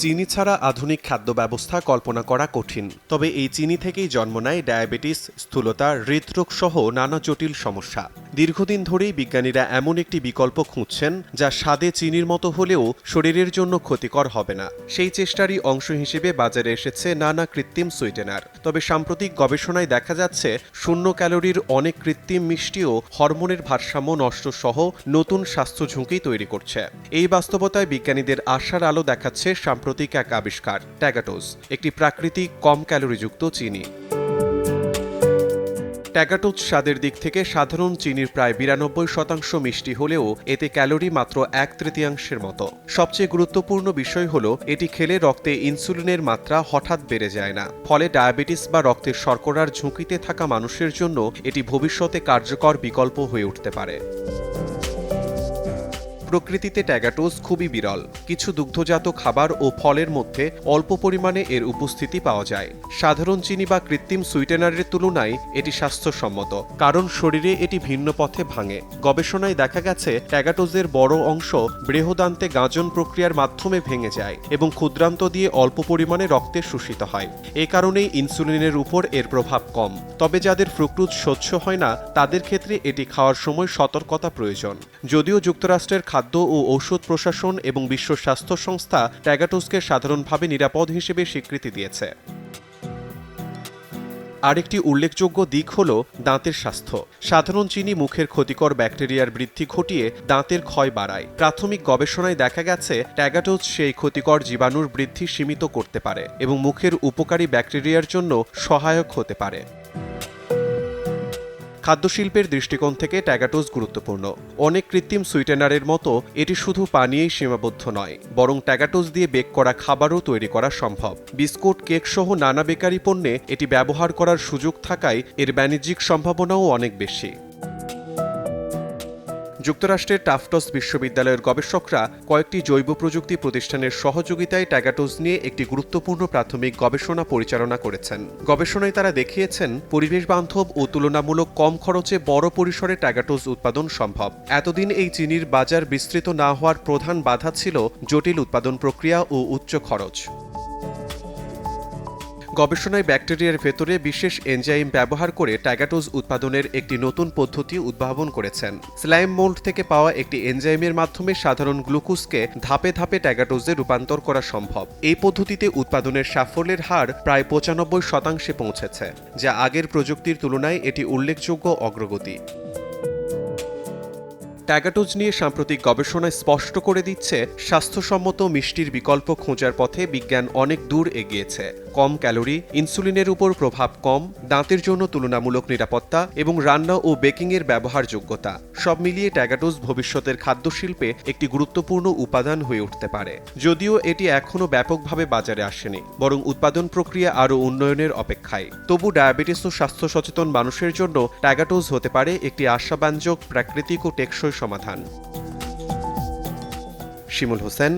চিনি ছাড়া আধুনিক খাদ্য ব্যবস্থা কল্পনা করা কঠিন। তবে এই চিনি থেকেই জন্ম নেয় ডায়াবেটিস, স্থূলতা, হৃদরোগ সহ নানা জটিল সমস্যা। দীর্ঘদিন ধরেই বিজ্ঞানীরা এমন একটি বিকল্প খুঁজছেন যা স্বাদে চিনির মতো হলেও শরীরের জন্য ক্ষতিকর হবে না। সেই চেষ্টারই অংশ হিসেবে বাজারে এসেছে নানা কৃত্রিম সুইটেনার। তবে সাম্প্রতিক গবেষণায় দেখা যাচ্ছে শূন্য ক্যালোরির অনেক কৃত্রিম মিষ্টিও হরমোনের ভারসাম্য নষ্ট সহ নতুন স্বাস্থ্য ঝুঁকি তৈরি করছে। এই বাস্তবতায় বিজ্ঞানীদের আশার আলো দেখাচ্ছে সাম্প্রতিক এক আবিষ্কার, ট্যাগাটোজ, একটি প্রাকৃতিক কম ক্যালোরিযুক্ত চিনি। ট্যাগাটোজ স্বাদের দিক থেকে সাধারণ চিনির প্রায় 92% মিষ্টি হলেও এতে ক্যালোরি মাত্র 1/3 মতো। সবচেয়ে গুরুত্বপূর্ণ বিষয় হল এটি খেলে রক্তে ইনসুলিনের মাত্রা হঠাৎ বেড়ে যায় না। ফলে ডায়াবেটিস বা রক্তের শর্করার ঝুঁকিতে থাকা মানুষের জন্য এটি ভবিষ্যতে কার্যকর বিকল্প হয়ে উঠতে পারে। প্রকৃতিতে ট্যাগাটোজ খুবই বিরল। কিছু দুগ্ধজাত খাবার ও ফলের মধ্যে অল্প পরিমাণে এর উপস্থিতি পাওয়া যায়। সাধারণ চিনি বা কৃত্রিম সুইটেনারের তুলনায় এটি স্বাস্থ্যসম্মত, কারণ শরীরে এটি ভিন্ন পথে ভাঙে। গবেষণায় দেখা গেছে ট্যাগাটোজের বড় অংশ বৃহদান্তে গাঁজন প্রক্রিয়ার মাধ্যমে ভেঙে যায় এবং ক্ষুদ্রান্ত দিয়ে অল্প পরিমাণে রক্তে শোষিত হয়। এ কারণেই ইনসুলিনের উপর এর প্রভাব কম। তবে যাদের ফ্রুক্টোজ সহ্য হয় না তাদের ক্ষেত্রে এটি খাওয়ার সময় সতর্কতা প্রয়োজন। যদিও যুক্তরাষ্ট্রের খাদ্য ও ঔষধ প্রশাসন এবং বিশ্ব স্বাস্থ্য সংস্থা ট্যাগাটোজকে সাধারণভাবে নিরাপদ হিসেবে স্বীকৃতি দিয়েছে। আরেকটি উল্লেখযোগ্য দিক হল দাঁতের স্বাস্থ্য। সাধারণ চিনি মুখের ক্ষতিকর ব্যাকটেরিয়ার বৃদ্ধি ঘটিয়ে দাঁতের ক্ষয় বাড়ায়। প্রাথমিক গবেষণায় দেখা গেছে ট্যাগাটোজ সেই ক্ষতিকর জীবাণুর বৃদ্ধি সীমিত করতে পারে এবং মুখের উপকারী ব্যাকটেরিয়ার জন্য সহায়ক হতে পারে। খাদ্যশিল্পের দৃষ্টিকোণ থেকে ট্যাগাটোজ গুরুত্বপূর্ণ। অনেক কৃত্রিম সুইটেনারের মতো এটি শুধু পানীয়েই সীমাবদ্ধ নয়, বরং ট্যাগাটোজ দিয়ে বেক করা খাবারও তৈরি করা সম্ভব। বিস্কুট, কেক সহ নানা বেকারি পণ্যে এটি ব্যবহার করার সুযোগ থাকায় এর বাণিজ্যিক সম্ভাবনাও অনেক বেশি। যুক্তরাষ্ট্রের টাফটস বিশ্ববিদ্যালয়ের গবেষকরা কয়েকটি জৈব প্রযুক্তি প্রতিষ্ঠানের সহযোগিতায় ট্যাগাটোজ নিয়ে একটি গুরুত্বপূর্ণ প্রাথমিক গবেষণা পরিচালনা করেছেন। গবেষণায় তারা দেখিয়েছেন পরিবেশ বান্ধব ও তুলনামূলক কম খরচে বড় পরিসরে ট্যাগাটোজ উৎপাদন সম্ভব। এতদিন এই চিনির বাজার বিস্তৃত না হওয়ার প্রধান বাধা ছিল জটিল উৎপাদন প্রক্রিয়া ও উচ্চ খরচ। গবেষণায় ব্যাকটেরিয়ার ভেতরে বিশেষ এনজাইম ব্যবহার করে ট্যাগাটোজ উৎপাদনের একটি নতুন পদ্ধতি উদ্ভাবন করেছেন। স্লাইম মোল্ড থেকে পাওয়া একটি এনজাইমের মাধ্যমে সাধারণ গ্লুকোজকে ধাপে ধাপে ট্যাগাটোজে রূপান্তর করা সম্ভব। এই পদ্ধতিতে উৎপাদনের সাফল্যের হার প্রায় 95% পৌঁছেছে, যা আগের প্রযুক্তির তুলনায় এটি উল্লেখযোগ্য অগ্রগতি। ট্যাগাটোজ নিয়ে সাম্প্রতিক গবেষণায় স্পষ্ট করে দিচ্ছে স্বাস্থ্যসম্মত মিষ্টির বিকল্প খোঁজার পথে বিজ্ঞান অনেক দূর এগিয়েছে। কম ক্যালোরি, ইনসুলিনের উপর প্রভাব কম, দাঁতের জন্য তুলনামূলক নিরাপত্তা এবং রান্না ও বেকিংয়ের ব্যবহারযোগ্যতা, সব মিলিয়ে ট্যাগাটোজ ভবিষ্যতের খাদ্যশিল্পে একটি গুরুত্বপূর্ণ উপাদান হয়ে উঠতে পারে। যদিও এটি এখনও ব্যাপকভাবে বাজারে আসেনি, বরং উৎপাদন প্রক্রিয়া আরও উন্নয়নের অপেক্ষায়। তবু ডায়াবেটিস ও স্বাস্থ্য সচেতন মানুষের জন্য ট্যাগাটোজ হতে পারে একটি আশাব্যঞ্জক প্রাকৃতিক ও টেকসই সমাধান। শিমুল হোসেন,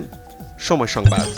সময় সংবাদ।